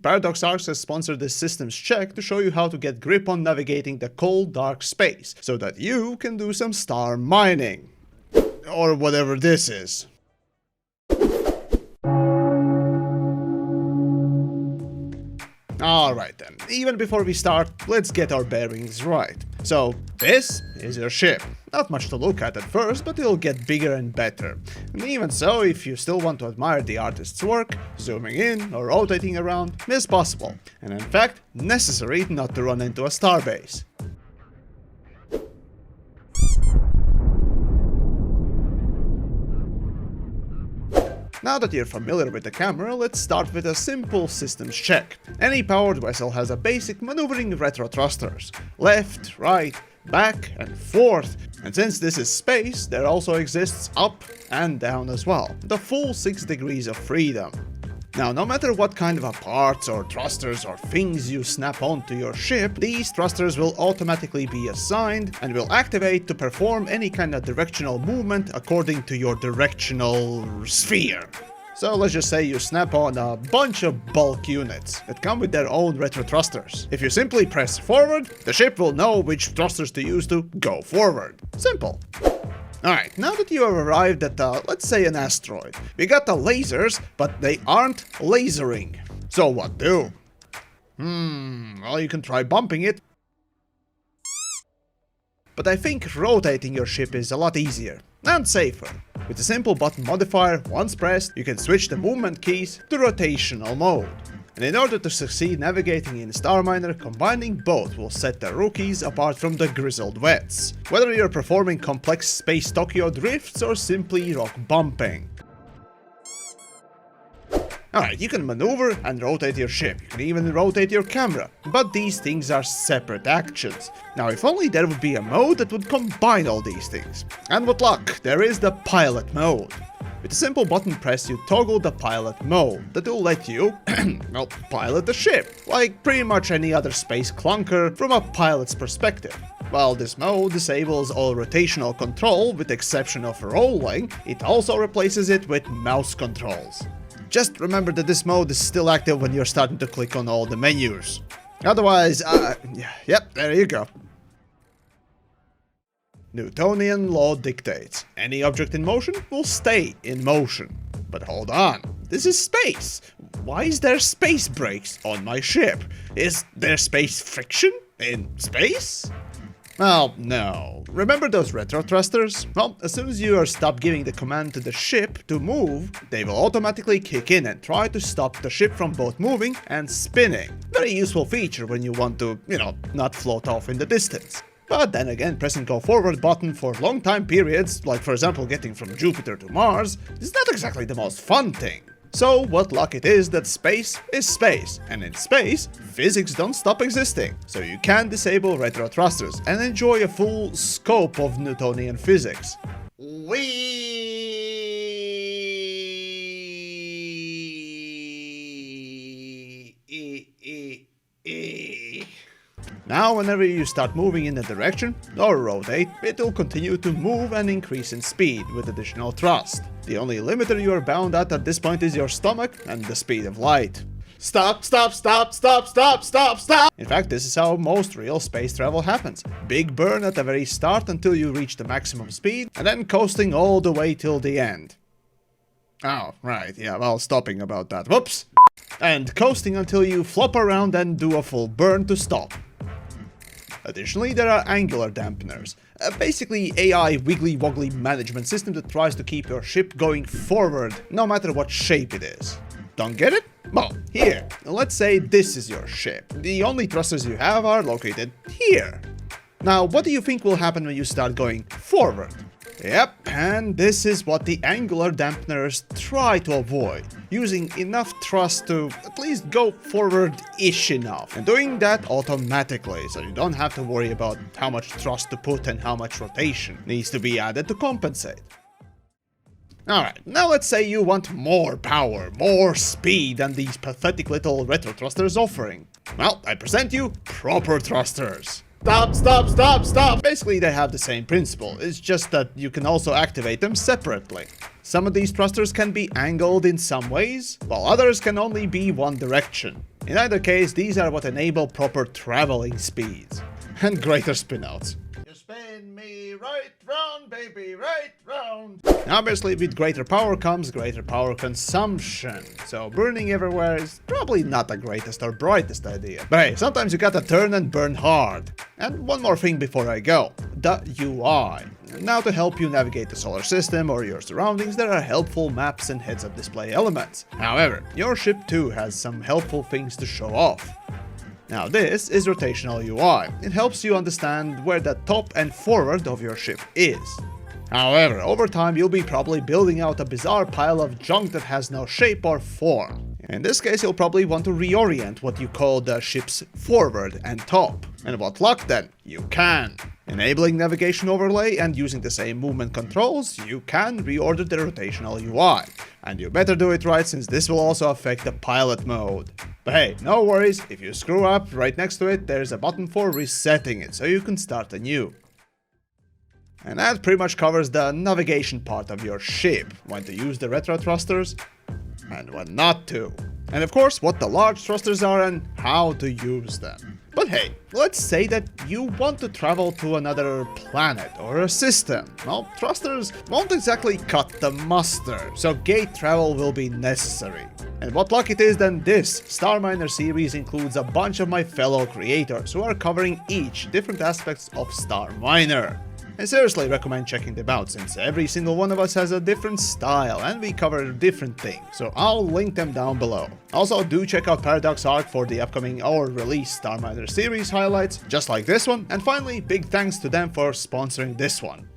Paradox Arcs has sponsored this systems check to show you how to get grip on navigating the cold dark space, so that you can do some star mining. Or whatever this is. Alright then, even before we start, let's get our bearings right. So, this is your ship. Not much to look at first, but it'll get bigger and better. And even so, if you still want to admire the artist's work, zooming in or rotating around is possible, and in fact, necessary not to run into a starbase. Now that you're familiar with the camera, let's start with a simple systems check. Any powered vessel has a basic maneuvering retro thrusters. Left, right, back and forth. And since this is space, there also exists up and down as well. The full 6 degrees of freedom. Now, no matter what kind of parts or thrusters or things you snap onto your ship, these thrusters will automatically be assigned and will activate to perform any kind of directional movement according to your directional sphere. So let's just say you snap on a bunch of bulk units that come with their own retro thrusters. If you simply press forward, the ship will know which thrusters to use to go forward. Simple. Alright, now that you have arrived at, let's say an asteroid, we got the lasers, but they aren't lasering. So what do? Well, you can try bumping it. But I think rotating your ship is a lot easier and safer. With a simple button modifier, once pressed, you can switch the movement keys to rotational mode. And in order to succeed navigating in Starminer, combining both will set the rookies apart from the grizzled vets, whether you're performing complex space Tokyo drifts or simply rock bumping. Alright, you can maneuver and rotate your ship, you can even rotate your camera, but these things are separate actions. Now if only there would be a mode that would combine all these things. And with luck, there is the pilot mode. With a simple button press, you toggle the pilot mode that will let you, well, pilot the ship, like pretty much any other space clunker from a pilot's perspective. While this mode disables all rotational control with the exception of rolling, it also replaces it with mouse controls. Just remember that this mode is still active when you're starting to click on all the menus. Otherwise, yep, there you go. Newtonian law dictates, any object in motion will stay in motion. But hold on, this is space. Why is there space brakes on my ship? Is there space friction in space? Well, no. Remember those retro thrusters? Well, as soon as you stop giving the command to the ship to move, they will automatically kick in and try to stop the ship from both moving and spinning. Very useful feature when you want to, not float off in the distance. But then again, pressing go forward button for long time periods, like for example getting from Jupiter to Mars, is not exactly the most fun thing. So what luck it is that space is space, and in space, physics don't stop existing. So you can disable retro thrusters and enjoy a full scope of Newtonian physics. Now whenever you start moving in a direction, or rotate, it will continue to move and increase in speed with additional thrust. The only limiter you are bound at this point is your stomach and the speed of light. Stop, stop, stop, stop, stop, stop, stop! In fact, this is how most real space travel happens. Big burn at the very start until you reach the maximum speed, and then coasting all the way till the end. Oh, right, yeah, well, stopping about that. Whoops! And coasting until you flop around and do a full burn to stop. Additionally, there are angular dampeners, basically AI wiggly-woggly management system that tries to keep your ship going forward, no matter what shape it is. Don't get it? Well, here, let's say this is your ship. The only thrusters you have are located here. Now, what do you think will happen when you start going forward? Yep, and this is what the angular dampeners try to avoid, using enough thrust to at least go forward-ish enough, and doing that automatically, so you don't have to worry about how much thrust to put and how much rotation needs to be added to compensate. Alright, now let's say you want more power, more speed than these pathetic little retro thrusters offering. Well, I present you proper thrusters. Stop, stop, stop, stop! Basically, they have the same principle, it's just that you can also activate them separately. Some of these thrusters can be angled in some ways, while others can only be one direction. In either case, these are what enable proper traveling speeds. And greater spinouts. You spin me right round, baby, right round. Obviously, with greater power comes greater power consumption, so burning everywhere is probably not the greatest or brightest idea. But hey, sometimes you gotta turn and burn hard. And one more thing before I go, the UI. Now, to help you navigate the solar system or your surroundings, there are helpful maps and heads-up display elements. However, your ship too has some helpful things to show off. Now, this is rotational UI. It helps you understand where the top and forward of your ship is. However, over time you'll be probably building out a bizarre pile of junk that has no shape or form. In this case, you'll probably want to reorient what you call the ship's forward and top. And what luck then, you can. Enabling navigation overlay and using the same movement controls, you can reorder the rotational UI. And you better do it right, since this will also affect the pilot mode. But hey, no worries, if you screw up, right next to it there's a button for resetting it, so you can start anew. And that pretty much covers the navigation part of your ship, when to use the retro thrusters and when not to. And of course, what the large thrusters are and how to use them. But hey, let's say that you want to travel to another planet or a system. Well, thrusters won't exactly cut the mustard, so gate travel will be necessary. And what luck it is then, this Starminer series includes a bunch of my fellow creators who are covering each different aspects of Starminer. I seriously recommend checking them out, since every single one of us has a different style and we cover different things, so I'll link them down below. Also, do check out Paradox Arc for the upcoming or released Starminer series highlights, just like this one, and finally, big thanks to them for sponsoring this one.